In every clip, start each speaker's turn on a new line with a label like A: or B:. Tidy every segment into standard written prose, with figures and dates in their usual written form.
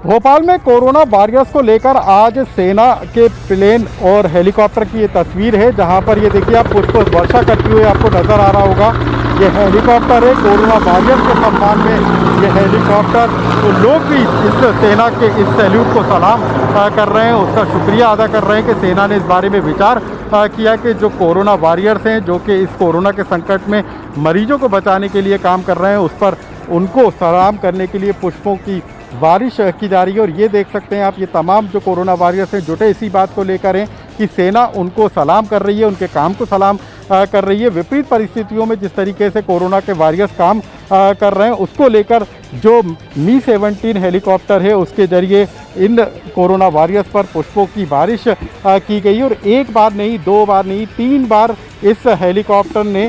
A: भोपाल में corona warriors को लेकर आज सेना के प्लेन और हेलीकॉप्टर की ये तस्वीर है, जहां पर ये देखिए आप पुष्प वर्षा करती हुई आपको नजर आ रहा होगा। ये हेलीकॉप्टर है कोरोना वॉरियर्स के सम्मान में ये हेलीकॉप्टर, तो लोग भी इस सेना के इस सैल्यूट को सलाम कर रहे हैं, उसका शुक्रिया अदा कर रहे हैं कि सेना ने इस बारे में विचार किया कि जो कोरोना वॉरियर्स हैं, जो कि इस कोरोना के संकट में मरीजों को बचाने के लिए काम कर रहे हैं, उस पर उनको सलाम करने के लिए पुष्पों की बारिश की जा रही है। और ये देख सकते हैं आप, ये तमाम जो कोरोना वॉरियर्स हैं जुटे इसी बात को लेकर हैं कि सेना उनको सलाम कर रही है, उनके काम को सलाम कर रही है। विपरीत परिस्थितियों में जिस तरीके से कोरोना के वॉरियर्स काम कर रहे हैं, उसको लेकर जो मी-17 हेलीकॉप्टर है उसके जरिए इन कोरोना वॉरियर्स पर पुष्पों की बारिश की गई। और एक बार नहीं, दो बार नहीं, 3 बार इस हेलीकॉप्टर ने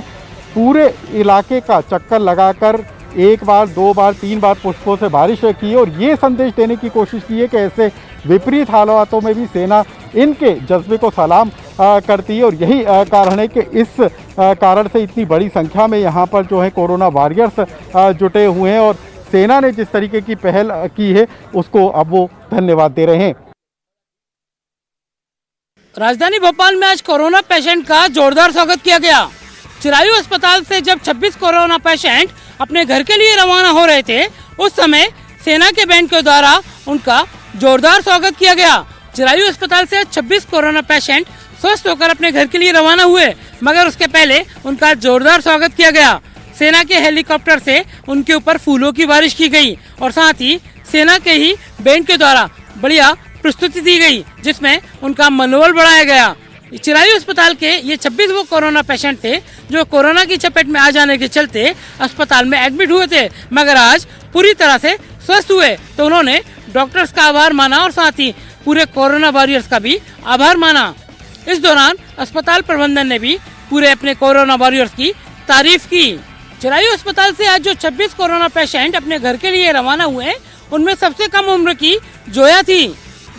A: पूरे इलाके का चक्कर लगाकर 1 बार, 2 बार, 3 बार पुष्पों से बारिश की है और ये संदेश देने की कोशिश की है कि ऐसे विपरीत हालातों में भी सेना इनके जज्बे को सलाम करती है। और यही कारण है कि इस कारण से इतनी बड़ी संख्या में यहाँ पर जो है कोरोना वॉरियर्स जुटे हुए हैं और सेना ने जिस तरीके की पहल की है उसको अब वो धन्यवाद दे रहे हैं।
B: राजधानी भोपाल में आज कोरोना पेशेंट का जोरदार स्वागत किया गया। चिरायू अस्पताल से जब 26 कोरोना पेशेंट अपने घर के लिए रवाना हो रहे थे, उस समय सेना के बैंड के द्वारा उनका जोरदार स्वागत किया गया। चिरायू अस्पताल से 26 कोरोना पेशेंट स्वस्थ होकर अपने घर के लिए रवाना हुए, मगर उसके पहले उनका जोरदार स्वागत किया गया। सेना के हेलीकॉप्टर से उनके ऊपर फूलों की बारिश की गई और साथ ही सेना के ही बैंड के द्वारा बढ़िया प्रस्तुति दी गई, जिसमें उनका मनोबल बढ़ाया गया। चिरायू अस्पताल के ये 26 वो कोरोना पेशेंट थे जो कोरोना की चपेट में आ जाने के चलते अस्पताल में एडमिट हुए थे, मगर आज पूरी तरह से स्वस्थ हुए। तो उन्होंने डॉक्टर्स का आभार माना और साथ ही पूरे कोरोना वॉरियर्स का भी आभार माना। इस दौरान अस्पताल प्रबंधन ने भी पूरे अपने कोरोना वॉरियर्स की तारीफ की। चिरायू अस्पताल से आज जो 26 कोरोना पेशेंट अपने घर के लिए रवाना हुए, उनमें सबसे कम उम्र की जोया थी,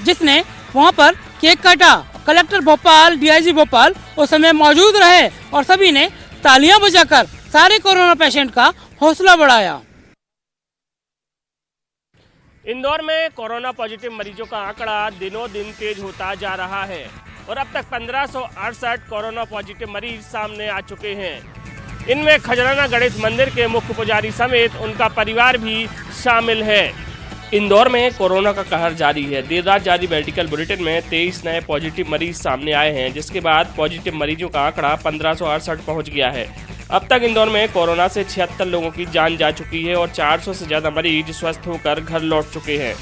B: जिसने वहाँ पर केक काटा। कलेक्टर भोपाल, डीआईजी भोपाल उस समय मौजूद रहे और सभी ने तालियां बजाकर सारे कोरोना पेशेंट का हौसला बढ़ाया।
C: इंदौर में कोरोना पॉजिटिव मरीजों का आंकड़ा दिनों दिन तेज होता जा रहा है और अब तक 1568 कोरोना पॉजिटिव मरीज सामने आ चुके हैं। इनमें खजराना गणेश मंदिर के मुख्य पुजारी समेत उनका परिवार भी शामिल है। इंदौर में कोरोना का कहर जारी है। देर रात जारी मेडिकल बुलेटिन में 23 नए पॉजिटिव मरीज सामने आए हैं, जिसके बाद पॉजिटिव मरीजों का आंकड़ा 1568 पहुंच गया है। अब तक इंदौर में कोरोना से 76 लोगों की जान जा चुकी है और 400 से ज़्यादा मरीज स्वस्थ होकर घर लौट चुके हैं।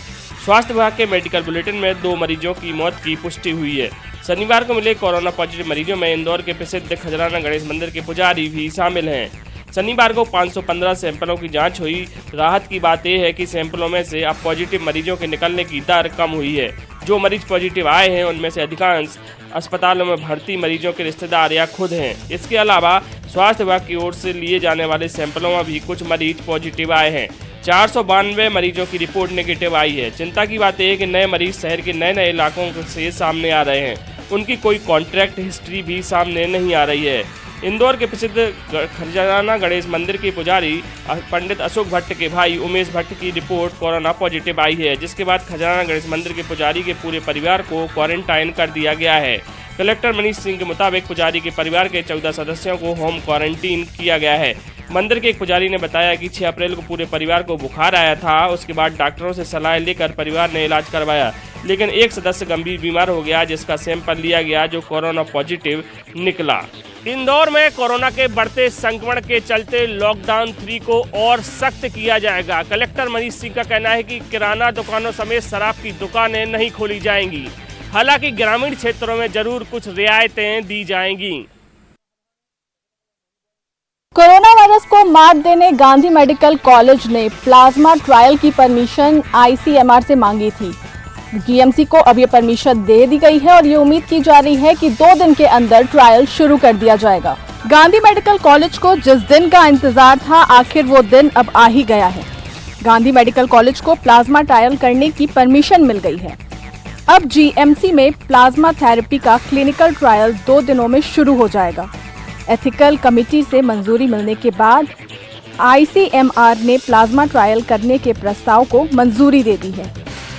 C: स्वास्थ्य विभाग के मेडिकल बुलेटिन में 2 मरीजों की मौत की पुष्टि हुई है। शनिवार को मिले कोरोना पॉजिटिव मरीजों में इंदौर के प्रसिद्ध खजराना गणेश मंदिर के पुजारी भी शामिल हैं। शनिवार को 515 सैंपलों की जांच हुई। राहत की बात यह है कि सैंपलों में से अब पॉजिटिव मरीजों के निकलने की दर कम हुई है। जो मरीज पॉजिटिव आए हैं उनमें से अधिकांश अस्पतालों में भर्ती मरीजों के रिश्तेदार या खुद हैं। इसके अलावा स्वास्थ्य विभाग की ओर से लिए जाने वाले सैंपलों में भी कुछ मरीज पॉजिटिव आए हैं। 492 मरीजों की रिपोर्ट नेगेटिव आई है। चिंता की बात यह है कि नए मरीज शहर के नए नए इलाकों से सामने आ रहे हैं। उनकी कोई कॉन्ट्रैक्ट हिस्ट्री भी सामने नहीं आ रही है। इंदौर के प्रसिद्ध खजराना गणेश मंदिर के पुजारी पंडित अशोक भट्ट के भाई उमेश भट्ट की रिपोर्ट कोरोना पॉजिटिव आई है, जिसके बाद खजराना गणेश मंदिर के पुजारी के पूरे परिवार को क्वारंटाइन कर दिया गया है। कलेक्टर मनीष सिंह के मुताबिक पुजारी के परिवार के 14 सदस्यों को होम क्वारंटीन किया गया है। मंदिर के एक पुजारी ने बताया कि 6 अप्रैल को पूरे परिवार को बुखार आया था। उसके बाद डॉक्टरों से सलाह लेकर परिवार ने इलाज करवाया, लेकिन एक सदस्य गंभीर बीमार हो गया, जिसका सैंपल लिया गया जो कोरोना पॉजिटिव निकला। इंदौर में कोरोना के बढ़ते संक्रमण के चलते लॉकडाउन 3 को और सख्त किया जाएगा। कलेक्टर मनीष सिंह का कहना है कि किराना दुकानों समेत शराब की दुकानें नहीं खोली जाएंगी। हालांकि ग्रामीण क्षेत्रों में जरूर कुछ रियायतें दी जाएंगी।
D: कोरोना वायरस को मात देने गांधी मेडिकल कॉलेज ने प्लाज्मा ट्रायल की परमिशन आईसीएमआर से मांगी थी। जीएमसी को अब ये परमिशन दे दी गई है और ये उम्मीद की जा रही है कि 2 दिन के अंदर ट्रायल शुरू कर दिया जाएगा। गांधी मेडिकल कॉलेज को जिस दिन का इंतजार था, आखिर वो दिन अब आ ही गया है। गांधी मेडिकल कॉलेज को प्लाज्मा ट्रायल करने की परमिशन मिल गई है। अब जीएमसी में प्लाज्मा थेरेपी का क्लिनिकल ट्रायल 2 दिनों में शुरू हो जाएगा। एथिकल कमेटी से मंजूरी मिलने के बाद आईसीएमआर ने प्लाज्मा ट्रायल करने के प्रस्ताव को मंजूरी दे दी है।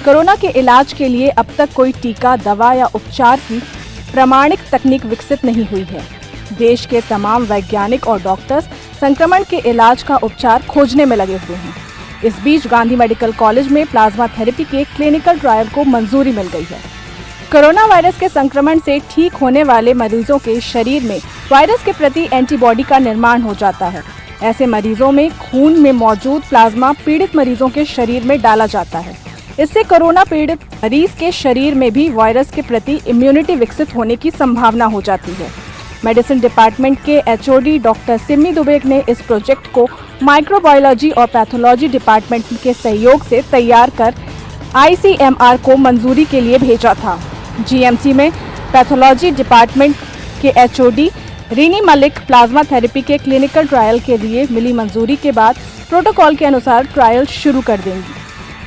D: कोरोना के इलाज के लिए अब तक कोई टीका, दवा या उपचार की प्रामाणिक तकनीक विकसित नहीं हुई है। देश के तमाम वैज्ञानिक और डॉक्टर्स संक्रमण के इलाज का उपचार खोजने में लगे हुए हैं। इस बीच गांधी मेडिकल कॉलेज में प्लाज्मा थेरेपी के क्लिनिकल ट्रायल को मंजूरी मिल गई है। कोरोना वायरस के संक्रमण से ठीक होने वाले मरीजों के शरीर में वायरस के प्रति एंटीबॉडी का निर्माण हो जाता है। ऐसे मरीजों में खून में मौजूद प्लाज्मा पीड़ित मरीजों के शरीर में डाला जाता है। इससे कोरोना पीड़ित मरीज के शरीर में भी वायरस के प्रति इम्यूनिटी विकसित होने की संभावना हो जाती है। मेडिसिन डिपार्टमेंट के एचओडी डॉक्टर सिमी दुबे ने इस प्रोजेक्ट को माइक्रोबायोलॉजी और पैथोलॉजी डिपार्टमेंट के सहयोग से तैयार कर आईसीएमआर को मंजूरी के लिए भेजा था। जीएमसी में पैथोलॉजी डिपार्टमेंट के HOD René Malik plasma therapy के क्लिनिकल ट्रायल के लिए मिली मंजूरी के बाद प्रोटोकॉल के अनुसार ट्रायल शुरू कर देंगी।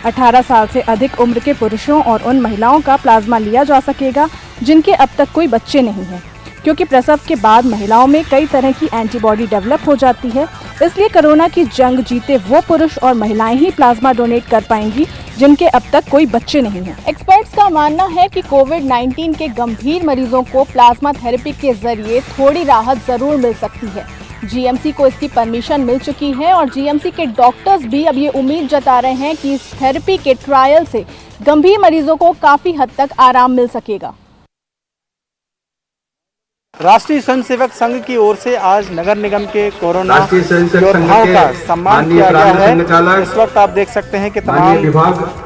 D: 18 साल से अधिक उम्र के पुरुषों और उन महिलाओं का प्लाज्मा लिया जा सकेगा जिनके अब तक कोई बच्चे नहीं हैं, क्योंकि प्रसव के बाद महिलाओं में कई तरह की एंटीबॉडी डेवलप हो जाती है। इसलिए कोरोना की जंग जीते वो पुरुष और महिलाएं ही प्लाज्मा डोनेट कर पाएंगी जिनके अब तक कोई बच्चे नहीं हैं। एक्सपर्ट्स का मानना है कि कोविड-19 के गंभीर मरीजों को प्लाज्मा थेरेपी के जरिए थोड़ी राहत जरूर मिल सकती है। जीएमसी को इसकी परमिशन मिल चुकी है और जीएमसी के डॉक्टर्स भी अब ये उम्मीद जता रहे हैं कि इस थेरेपी के ट्रायल से गंभीर मरीजों को काफी हद तक आराम मिल सकेगा।
A: राष्ट्रीय स्वयंसेवक संघ की ओर से आज नगर निगम के कोरोना योद्धाओं का सम्मान किया गया है। इस वक्त आप देख सकते हैं कि तमाम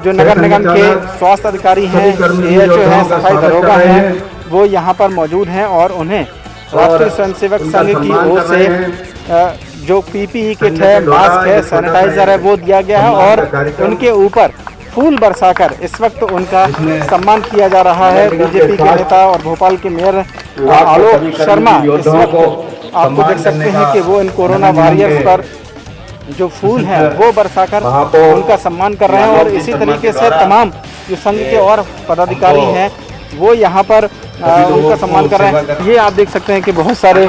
A: जो नगर निगम के स्वास्थ्य अधिकारी हैं, एएचओ हैं, सफाई दरोगा हैं, वो यहाँ पर मौजूद हैं और उन्हें राष्ट्रीय स्वयंसेवक संघ की ओर से जो पीपीई किट है, मास्क है, सैनिटाइजर है, वो दिया गया है और उनके ऊपर फूल बरसाकर इस वक्त उनका सम्मान किया जा रहा है। बीजेपी के नेता और भोपाल के मेयर आलोक शर्मा इस वक्त आपको देख सकते हैं कि वो इन कोरोना वॉरियर्स पर जो फूल हैं वो बरसाकर उनका सम्मान कर रहे हैं और इसी तरीके से तमाम जो संघ के और पदाधिकारी हैं वो यहाँ पर उनका सम्मान कर रहे हैं। ये आप देख सकते हैं कि बहुत सारे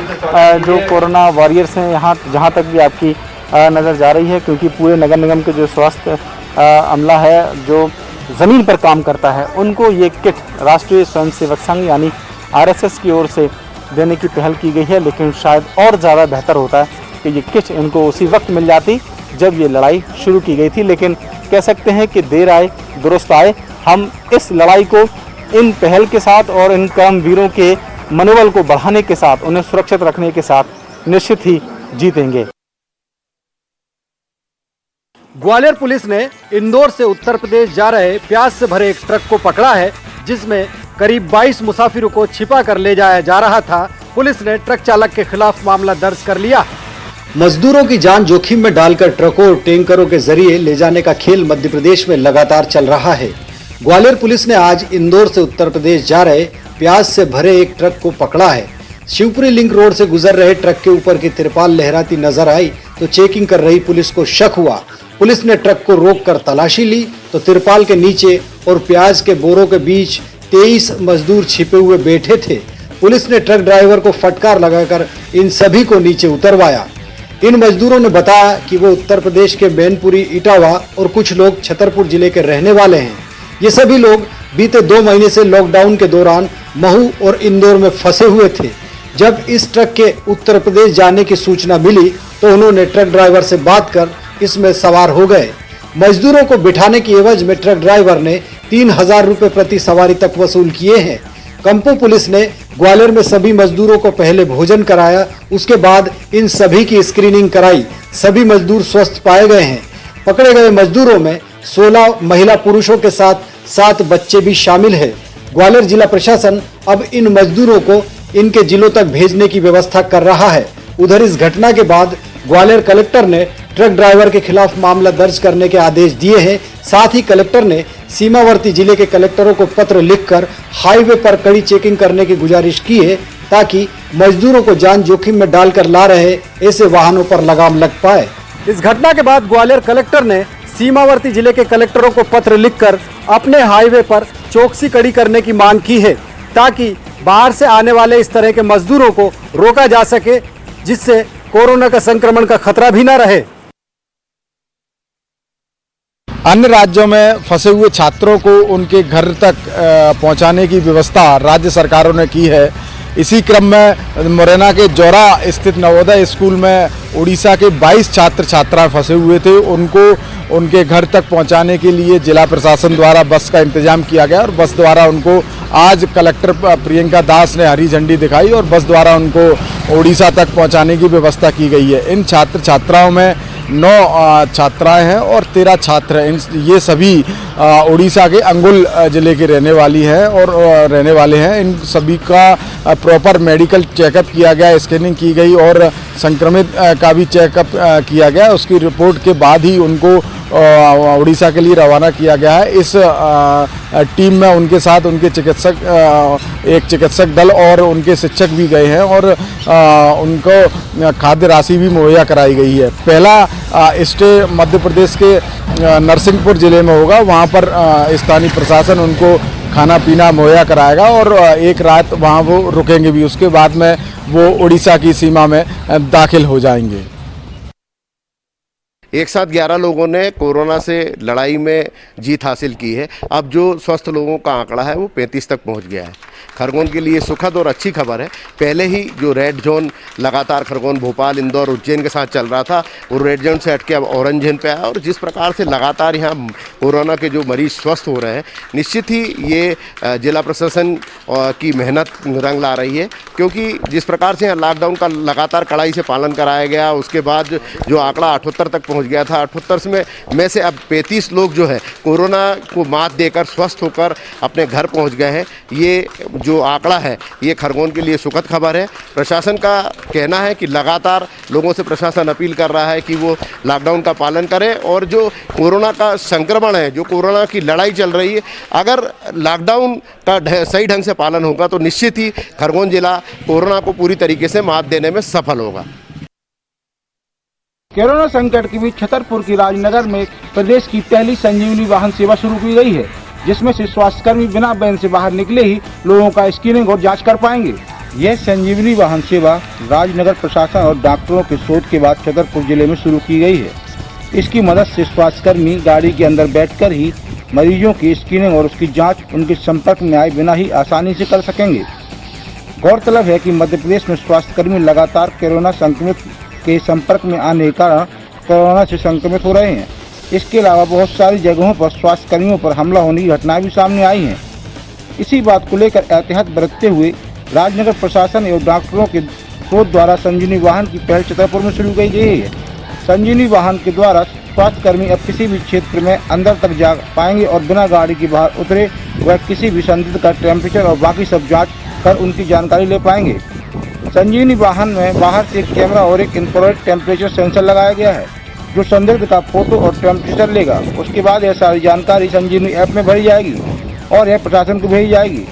A: जो कोरोना वॉरियर्स हैं यहाँ जहाँ तक भी आपकी नज़र जा रही है, क्योंकि पूरे नगर निगम के जो स्वास्थ्य अमला है जो ज़मीन पर काम करता है उनको ये किट राष्ट्रीय स्वयंसेवक संघ यानी आरएसएस की ओर से देने की पहल की गई है। लेकिन शायद और ज़्यादा बेहतर होता है कि ये किट इनको उसी वक्त मिल जाती जब ये लड़ाई शुरू की गई थी। लेकिन कह सकते हैं कि देर आए दुरुस्त आए। हम इस लड़ाई को इन पहल के साथ और इन कर्मवीरों के मनोबल को बढ़ाने के साथ, उन्हें सुरक्षित रखने के साथ निश्चित ही जीतेंगे।
E: ग्वालियर पुलिस ने इंदौर से उत्तर प्रदेश जा रहे प्याज से भरे एक ट्रक को पकड़ा है, जिसमें करीब 22 मुसाफिरों को छिपा कर ले जाया जा रहा था। पुलिस ने ट्रक चालक के खिलाफ मामला दर्ज कर लिया। मजदूरों की जान जोखिम में डालकर ट्रकों और टैंकरों के जरिए ले जाने का खेल मध्य प्रदेश में लगातार चल रहा है। ग्वालियर पुलिस ने आज इंदौर से उत्तर प्रदेश जा रहे प्याज से भरे एक ट्रक को पकड़ा है। शिवपुरी लिंक रोड से गुजर रहे ट्रक के ऊपर की तिरपाल लहराती नजर आई तो चेकिंग कर रही पुलिस को शक हुआ। पुलिस ने ट्रक को रोककर तलाशी ली तो तिरपाल के नीचे और प्याज के बोरों के बीच 23 मजदूर छिपे हुए बैठे थे। पुलिस ने ट्रक ड्राइवर को फटकार लगाकर इन सभी को नीचे उतरवाया। इन मजदूरों ने बताया कि वो उत्तर प्रदेश के मैनपुरी, इटावा और कुछ लोग छतरपुर जिले के रहने वाले हैं। ये सभी लोग बीते 2 महीने से लॉकडाउन के दौरान महू और इंदौर में फंसे हुए थे। जब इस ट्रक के उत्तर प्रदेश जाने की सूचना मिली तो उन्होंने ट्रक ड्राइवर से बात कर इसमें सवार हो गए। मजदूरों को बिठाने की एवज में ट्रक ड्राइवर ने 3000 रुपए प्रति सवारी तक वसूल किए हैं। कंपो पुलिस ने ग्वालियर में सभी मजदूरों को पहले भोजन कराया, उसके बाद इन सभी की स्क्रीनिंग कराई। सभी मजदूर स्वस्थ पाए गए हैं। पकड़े गए मजदूरों में 16 महिला पुरुषों के साथ 7 बच्चे भी शामिल है। ग्वालियर जिला प्रशासन अब इन मजदूरों को इनके जिलों तक भेजने की व्यवस्था कर रहा है। उधर इस घटना के बाद ग्वालियर कलेक्टर ने ट्रक ड्राइवर के खिलाफ मामला दर्ज करने के आदेश दिए हैं। साथ ही कलेक्टर ने सीमावर्ती जिले के कलेक्टरों को पत्र लिखकर हाईवे पर कड़ी चेकिंग करने की गुजारिश की है, ताकि मजदूरों को जान जोखिम में डालकर ला रहे ऐसे वाहनों पर लगाम लग पाए। इस घटना के बाद ग्वालियर कलेक्टर ने सीमावर्ती जिले के कलेक्टरों को पत्र लिखकर अपने हाईवे पर चौकसी कड़ी करने की मांग की है, ताकि बाहर से आने वाले इस तरह के मजदूरों को रोका जा सके, जिससे कोरोना का संक्रमण का खतरा भी न रहे।
F: अन्य राज्यों में फंसे हुए छात्रों को उनके घर तक पहुंचाने की व्यवस्था राज्य सरकारों ने की है। इसी क्रम में मुरैना के जौरा स्थित नवोदय स्कूल में उड़ीसा के 22 छात्र छात्राएं फंसे हुए थे। उनको उनके घर तक पहुंचाने के लिए जिला प्रशासन द्वारा बस का इंतजाम किया गया और बस द्वारा उनको आज कलेक्टर प्रियंका दास ने हरी झंडी दिखाई और बस द्वारा उनको उड़ीसा तक पहुंचाने की व्यवस्था की गई है। इन छात्र छात्राओं में 9 छात्राएं हैं और 13 छात्र हैं। ये सभी उड़ीसा के अंगुल ज़िले के रहने वाली हैं और रहने वाले हैं। इन सभी का प्रॉपर मेडिकल चेकअप किया गया, स्कैनिंग की गई और संक्रमित का भी चेकअप किया गया। उसकी रिपोर्ट के बाद ही उनको उड़ीसा के लिए रवाना किया गया है। इस टीम में उनके साथ उनके एक चिकित्सक दल और उनके शिक्षक भी गए हैं और उनको खाद्य राशि भी मुहैया कराई गई है। पहला स्टे मध्य प्रदेश के नरसिंहपुर ज़िले में होगा। वहाँ पर स्थानीय प्रशासन उनको खाना पीना मुहैया कराएगा और एक रात वहाँ वो रुकेंगे भी। उसके बाद में वो उड़ीसा की सीमा में दाखिल हो जाएंगे।
G: एक साथ 11 लोगों ने कोरोना से लड़ाई में जीत हासिल की है। अब जो स्वस्थ लोगों का आंकड़ा है वो 35 तक पहुंच गया है। खरगोन के लिए सुखद और अच्छी खबर है। पहले ही जो रेड जोन लगातार खरगोन, भोपाल, इंदौर, उज्जैन के साथ चल रहा था वो रेड जोन से हट के अब ऑरेंज जोन पे आया और जिस प्रकार से लगातार यहाँ कोरोना के जो मरीज स्वस्थ हो रहे हैं, निश्चित ही ये जिला प्रशासन की मेहनत रंग ला रही है, क्योंकि जिस प्रकार से यहाँ लॉकडाउन का लगातार कड़ाई से पालन कराया गया, उसके बाद जो आंकड़ा 78 तक पहुँच गया था, 78 में से अब 35 लोग जो है कोरोना को मात देकर स्वस्थ होकर अपने घर पहुँच गए हैं। ये जो आंकड़ा है ये खरगोन के लिए सुखद खबर है। प्रशासन का कहना है कि लगातार लोगों से प्रशासन अपील कर रहा है कि वो लॉकडाउन का पालन करें और जो कोरोना का संक्रमण है, जो कोरोना की लड़ाई चल रही है, अगर लॉकडाउन का सही ढंग से पालन होगा तो निश्चित ही खरगोन जिला कोरोना को पूरी तरीके से मात देने में सफल होगा।
H: कोरोना संकट के बीच छतरपुर की राजनगर में प्रदेश की पहली संजीवनी वाहन सेवा शुरू की गई है, जिसमें से स्वास्थ्यकर्मी बिना वैन से बाहर निकले ही लोगों का स्क्रीनिंग और जांच कर पाएंगे। यह संजीवनी वाहन सेवा राजनगर प्रशासन और डॉक्टरों के शोध के बाद छतरपुर जिले में शुरू की गई है। इसकी मदद से स्वास्थ्यकर्मी गाड़ी के अंदर बैठकर ही मरीजों की स्क्रीनिंग और उसकी जाँच उनके संपर्क में आए बिना ही आसानी से कर सकेंगे। गौरतलब है कि मध्य प्रदेश में स्वास्थ्यकर्मी लगातार कोरोना संक्रमित के संपर्क में आने के कारण कोरोना से संक्रमित हो रहे हैं। इसके अलावा बहुत सारी जगहों पर स्वास्थ्यकर्मियों पर हमला होने की घटनाएं भी सामने आई हैं। इसी बात को लेकर एहतियात बरतते हुए राजनगर प्रशासन एवं डॉक्टरों के शोध द्वारा संजीवनी वाहन की पहल छतरपुर में शुरू की गई है। संजीवनी वाहन के द्वारा स्वास्थ्यकर्मी अब किसी भी क्षेत्र में अंदर तक जा पाएंगे और बिना गाड़ी के बाहर उतरे वह किसी भी संदिग्ध का टेम्परेचर और बाकी सब जाँच कर उनकी जानकारी ले पाएंगे। संजीवनी वाहन में बाहर से एक कैमरा और एक इंफ्रारेड टेम्परेचर सेंसर लगाया गया है, जो संदिग्ध का फोटो और टेम्परेचर लेगा। उसके बाद यह सारी जानकारी संजीवनी ऐप में भरी जाएगी और यह प्रशासन को भेजी जाएगी।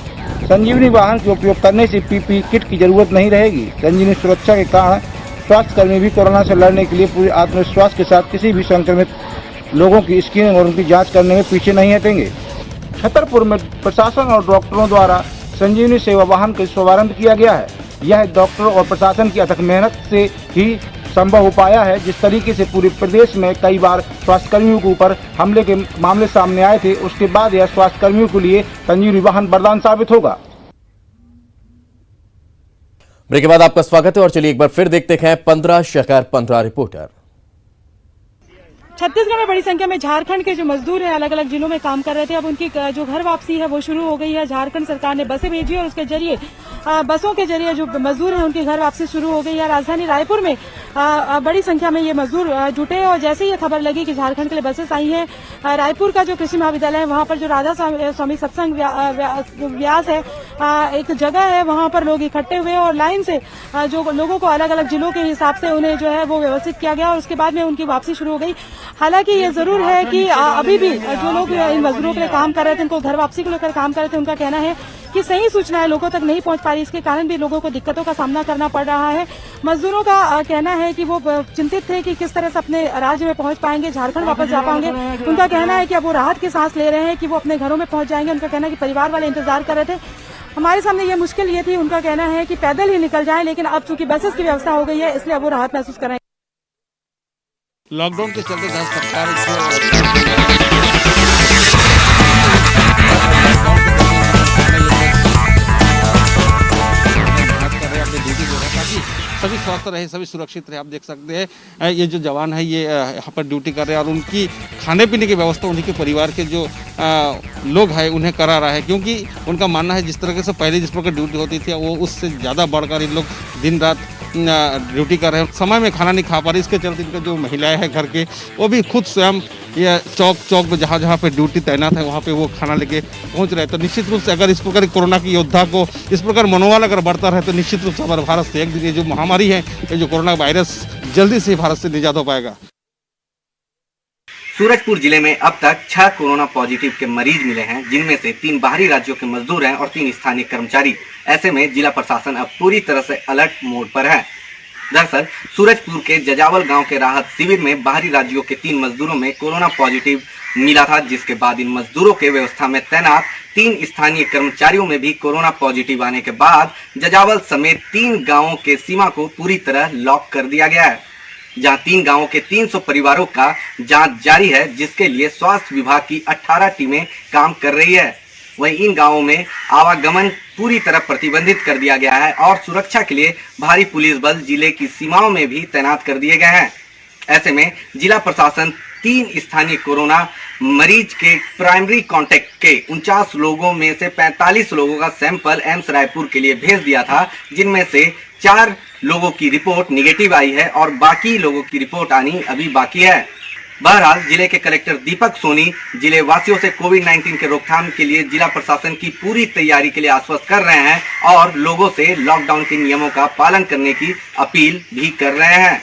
H: संजीवनी वाहन के उपयोग करने से पीपीई किट की जरूरत नहीं रहेगी। संजीवनी सुरक्षा के कारण स्वास्थ्यकर्मी भी कोरोना से लड़ने के लिए पूरे आत्मविश्वास के साथ किसी भी संक्रमित लोगों की स्क्रीनिंग और उनकी जाँच करने में पीछे नहीं हटेंगे। छतरपुर में प्रशासन और डॉक्टरों द्वारा संजीवनी सेवा वाहन का शुभारंभ किया गया है। यह डॉक्टरों और प्रशासन की अथक मेहनत से ही संभव हो पाया है। जिस तरीके से पूरे प्रदेश में कई बार स्वास्थ्यकर्मियों के ऊपर हमले के मामले सामने आए थे, उसके बाद यह स्वास्थ्यकर्मियों के लिए संजीवनी वाहन वरदान साबित होगा।
I: ब्रेक के बाद आपका स्वागत है और चलिए एक बार फिर देखते हैं 15 शहर 15 रिपोर्टर।
B: छत्तीसगढ़ में बड़ी संख्या में झारखंड के जो मजदूर हैं अलग अलग जिलों में काम कर रहे थे, अब उनकी जो घर वापसी है वो शुरू हो गई है। झारखंड सरकार ने बसें भेजी और उसके जरिए बसों के जरिए जो मजदूर हैं उनकी घर वापसी शुरू हो गई है। राजधानी रायपुर में बड़ी संख्या में ये मजदूर जुटे और जैसे ही ये खबर लगी कि झारखंड के लिए बसेस आई हैं, रायपुर का जो कृषि महाविद्यालय है वहां पर जो राधा स्वामी सत्संग व्यास है, एक जगह है, वहां पर लोग इकट्ठे हुए और लाइन से जो लोगों को अलग अलग जिलों के हिसाब से उन्हें जो है वो व्यवस्थित किया गया और उसके बाद में उनकी वापसी शुरू हो गई। हालांकि ये जरूर है कि अभी भी जो लोग इन मजदूरों के लिए काम कर रहे थे, उनको घर वापसी को लेकर काम कर रहे थे, उनका कहना है कि सही सूचनाएं लोगों तक नहीं पहुंच पा रही, इसके कारण भी लोगों को दिक्कतों का सामना करना पड़ रहा है। मजदूरों का कहना है कि वो चिंतित थे कि किस तरह से अपने राज्य में पहुंच पाएंगे, झारखंड वापस जा पाएंगे। उनका कहना है कि अब वो राहत की सांस ले रहे हैं कि वो अपने घरों में पहुंच जाएंगे। उनका कहना है कि परिवार वाले इंतजार कर रहे थे, हमारे सामने ये मुश्किल ये थी, उनका कहना है कि पैदल ही निकल जाएं, लेकिन अब चूंकि बसेस की व्यवस्था हो गई है इसलिए अब वो राहत महसूस कर रहे हैं।
J: लॉकडाउन के चलते जहाँ सरकार सभी स्वस्थ रहे, सभी सुरक्षित रहे। आप देख सकते हैं ये जो जवान है ये यहाँ पर ड्यूटी कर रहे हैं और उनकी खाने पीने की व्यवस्था उन्हीं के परिवार के जो लोग हैं उन्हें करा रहा है, क्योंकि उनका मानना है जिस तरह से पहले जिस प्रकार ड्यूटी होती थी वो उससे ज़्यादा बढ़कर इन लोग दिन रात ड्यूटी कर रहे हैं, समय में खाना नहीं खा पा रही। इसके चलते इनका जो महिलाएं हैं घर के वो भी खुद स्वयं ये चौक पे जहाँ पे ड्यूटी तैनात है वहाँ पे वो खाना लेके पहुँच रहे हैं। तो निश्चित रूप से अगर इस प्रकार कोरोना की योद्धा को इस प्रकार मनोबल अगर बढ़ता रहे तो निश्चित रूप से हमारे भारत से एक दिन ये जो महामारी है, ये जो कोरोना वायरस जल्दी से भारत से निजात हो पाएगा।
K: सूरजपुर जिले में अब तक 6 कोरोना पॉजिटिव के मरीज मिले हैं, जिनमें से 3 बाहरी राज्यों के मजदूर हैं और 3 स्थानीय कर्मचारी। ऐसे में जिला प्रशासन अब पूरी तरह से अलर्ट मोड पर है। दरअसल सूरजपुर के जजावल गांव के राहत शिविर में बाहरी राज्यों के 3 मजदूरों में कोरोना पॉजिटिव मिला था, जिसके बाद इन मजदूरों के व्यवस्था में तैनात 3 स्थानीय कर्मचारियों में भी कोरोना पॉजिटिव आने के बाद जजावल समेत 3 गांवों के सीमा को पूरी तरह लॉक कर दिया गया है, जहां 3 गांवों के 300 परिवारों का जांच जारी है, जिसके लिए स्वास्थ्य विभाग की 18 टीमें काम कर रही है। वहीं इन गांवों में आवागमन पूरी तरह प्रतिबंधित कर दिया गया है और सुरक्षा के लिए भारी पुलिस बल जिले की सीमाओं में भी तैनात कर दिए गए हैं। ऐसे में जिला प्रशासन 3 स्थानीय कोरोना मरीज के प्राइमरी कांटेक्ट के 49 लोगों में से 45 लोगों का सैंपल एम्स रायपुर के लिए भेज दिया था, जिनमें से 4 लोगों की रिपोर्ट निगेटिव आई है और बाकी लोगों की रिपोर्ट आनी अभी बाकी है। बहरहाल जिले के कलेक्टर दीपक सोनी जिले वासियों से कोविड-19 के रोकथाम के लिए जिला प्रशासन की पूरी तैयारी के लिए आश्वस्त कर रहे हैं और लोगों से लॉकडाउन के नियमों का पालन करने की अपील भी कर रहे हैं।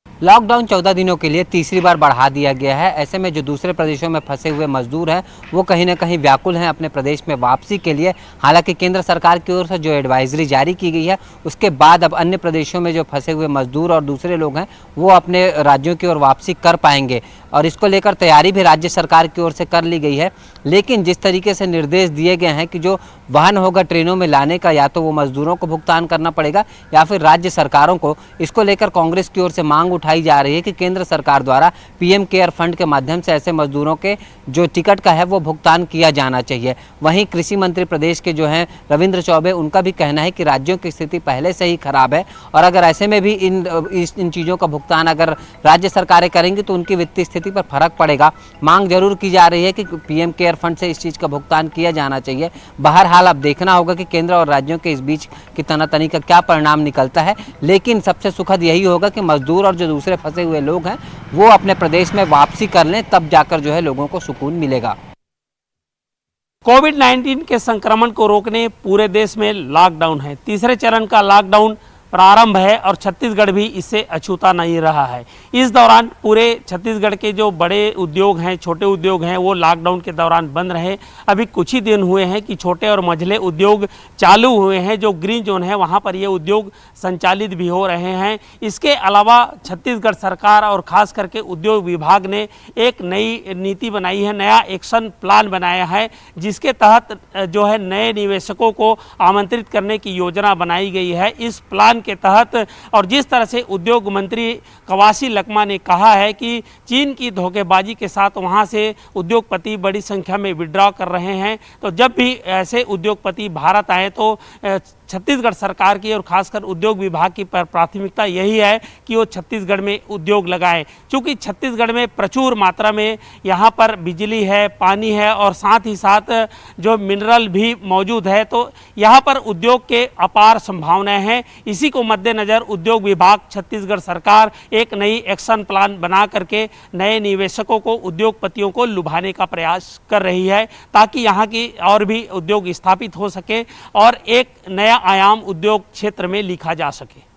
L: लॉकडाउन 14 दिनों के लिए तीसरी बार बढ़ा दिया गया है। ऐसे में जो दूसरे प्रदेशों में फंसे हुए मजदूर हैं वो कहीं ना कहीं व्याकुल हैं अपने प्रदेश में वापसी के लिए। हालांकि केंद्र सरकार की ओर से जो एडवाइजरी जारी की गई है उसके बाद अब अन्य प्रदेशों में जो फंसे हुए मजदूर और दूसरे लोग हैं वो अपने राज्यों की ओर वापसी कर पाएंगे और इसको लेकर तैयारी भी राज्य सरकार की ओर से कर ली गई है। लेकिन जिस तरीके से निर्देश दिए गए हैं कि जो वाहन होगा ट्रेनों में लाने का या तो वो मजदूरों को भुगतान करना पड़ेगा या फिर राज्य सरकारों को, इसको लेकर कांग्रेस की ओर से मांग उठाई जा रही है कि केंद्र सरकार द्वारा पीएम केयर फंड के माध्यम से ऐसे मजदूरों के जो टिकट का है वो भुगतान किया जाना चाहिए। वहीं कृषि मंत्री प्रदेश के जो हैं रविंद्र चौबे, उनका भी कहना है कि राज्यों की स्थिति पहले से ही खराब है और अगर ऐसे में भी इन चीज़ों का भुगतान अगर राज्य सरकारें करेंगी तो उनकी वित्तीय स्थिति पर फर्क पड़ेगा। मांग जरूर की जा रही है कि पीएम केयर फंड से इस चीज़ का भुगतान किया जाना चाहिए। बहरहाल अब देखना होगा कि केंद्र और राज्यों के इस बीच की तनातनी का क्या परिणाम निकलता है। लेकिन सबसे सुखद यही होगा कि मजदूर और जो दूसरे फंसे हुए लोग हैं वो अपने प्रदेश में वापसी कर लें, तब जाकर जो है लोगों को सुकून मिलेगा।
C: कोविड-19 के संक्रमण को रोकने पूरे देश में लॉकडाउन है। तीसरे चरण का लॉकडाउन प्रारंभ है और छत्तीसगढ़ भी इससे अछूता नहीं रहा है। इस दौरान पूरे छत्तीसगढ़ के जो बड़े उद्योग हैं, छोटे उद्योग हैं, वो लॉकडाउन के दौरान बंद रहे। अभी कुछ ही दिन हुए हैं कि छोटे और मझले उद्योग चालू हुए हैं। जो ग्रीन जोन है वहाँ पर ये उद्योग संचालित भी हो रहे हैं। इसके अलावा छत्तीसगढ़ सरकार और ख़ास करके उद्योग विभाग ने एक नई नीति बनाई है, नया एक्शन प्लान बनाया है, जिसके तहत जो है नए निवेशकों को आमंत्रित करने की योजना बनाई गई है। इस प्लान के तहत और जिस तरह से उद्योग मंत्री कवासी लखमा ने कहा है कि चीन की धोखेबाजी के साथ वहां से उद्योगपति बड़ी संख्या में विड्रॉ कर रहे हैं, तो जब भी ऐसे उद्योगपति भारत आए तो छत्तीसगढ़ सरकार की और खासकर उद्योग विभाग की प्राथमिकता यही है कि वो छत्तीसगढ़ में उद्योग लगाएं। क्योंकि छत्तीसगढ़ में प्रचुर मात्रा में यहाँ पर बिजली है, पानी है और साथ ही साथ जो मिनरल भी मौजूद है, तो यहाँ पर उद्योग के अपार संभावनाएं हैं। इसी को मद्देनज़र उद्योग विभाग, छत्तीसगढ़ सरकार एक नई एक्शन प्लान बना करके नए निवेशकों को, उद्योगपतियों को लुभाने का प्रयास कर रही है, ताकि यहाँ की और भी उद्योग स्थापित हो सके और एक नया आयाम उद्योग क्षेत्र में लिखा जा सके।